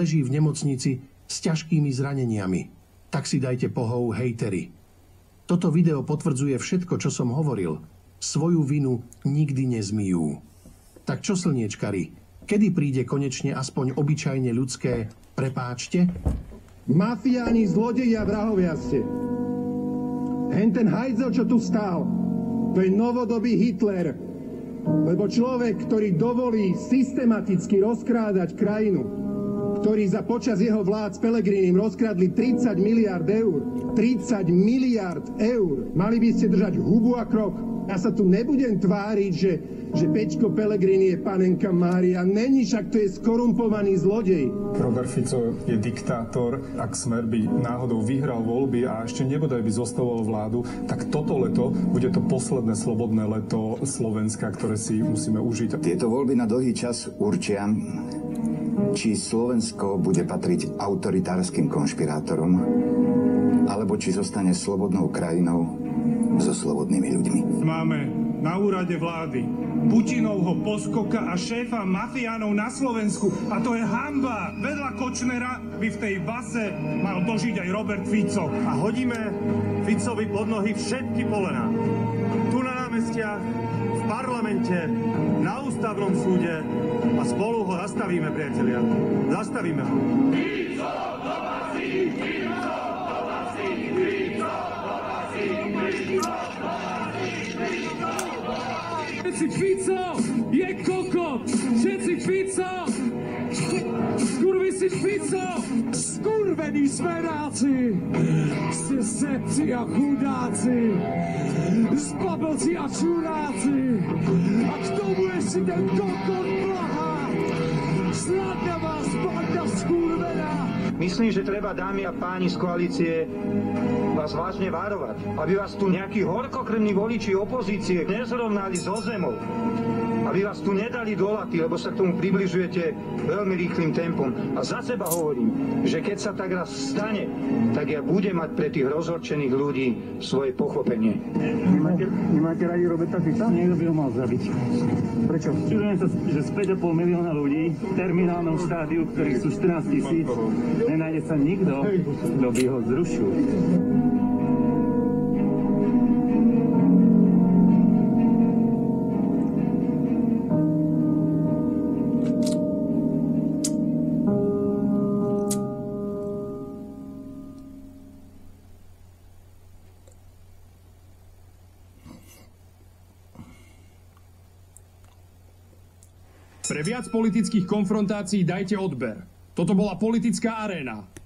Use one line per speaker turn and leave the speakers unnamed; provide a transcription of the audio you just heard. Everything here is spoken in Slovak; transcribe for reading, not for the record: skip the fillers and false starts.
leží v nemocnici s ťažkými zraneniami. Tak si dajte pohov, hejteri. Toto video potvrdzuje všetko, čo som hovoril. Svoju vinu nikdy nezmyjú. Tak čo, slniečkari, kedy príde konečne aspoň obyčajne ľudské prepáčte?
Mafiáni, zlodeji a vrahovia ste. Ten hajzel, čo tu stál, to je novodobý Hitler. Lebo človek, ktorý dovolí systematicky rozkrádať krajinu, ktorí počas jeho vlád s Pellegrinim rozkradli 30 miliard eur. 30 miliard eur. Mali by ste držať hubu a krok. Ja sa tu nebudem tváriť, že Peťko Pellegrini je panenka Mária. Není, však to je skorumpovaný zlodej.
Robert Fico je diktátor. Ak Smer by náhodou vyhral voľby a ešte nebodaj by zostavoval vládu, tak toto leto bude to posledné slobodné leto Slovenska, ktoré si musíme užiť.
Tieto voľby na dlhý čas určia, či Slovensko bude patriť autoritárskym konšpirátorom, alebo či zostane slobodnou krajinou so slobodnými ľuďmi.
Máme na úrade vlády Putinovho poskoka a šéfa mafiánov na Slovensku. A to je hanba. Vedľa Kočnera by v tej base mal dožiť aj Robert Fico.
A hodíme Ficovi pod nohy všetky polená. Tu na námestiach, v parlamente, na ústavnom súde a spolu ho zastavíme, priatelia. Zastavíme ho. Fico, domáci, Fico, domáci, Fico, domáci, Fico, domáci, Fico, domáci.
Všetci Fico je kokot! Všetci Fico! Skurvy si Fico! Skurvení smeráci! Ste sepci a chudáci! Zbablci a čuráci! A k tomu ešte ten kokot Blaha! Sladná vás, banda skurvená!
Myslím, že treba, dámy a páni z koalície, vás vážne varovať, aby vás tu nejakí horkokrvní voliči opozície nezrovnali so zemou. Aby vás tu nedali do laty, lebo sa k tomu približujete veľmi rýchlým tempom. A za seba hovorím, že keď sa tak raz stane, tak ja budem mať pre tých rozhorčených ľudí svoje pochopenie.
Nemáte radi Roberta Fica? Niekto by ho mal zabiť. Prečo? Čudujem sa, že z 5,5 milióna ľudí v terminálnom štádiu, ktorých sú 14 000, nenájde sa nikto, kto by ho zrušil.
Pre viac politických konfrontácií dajte odber. Toto bola Politická aréna.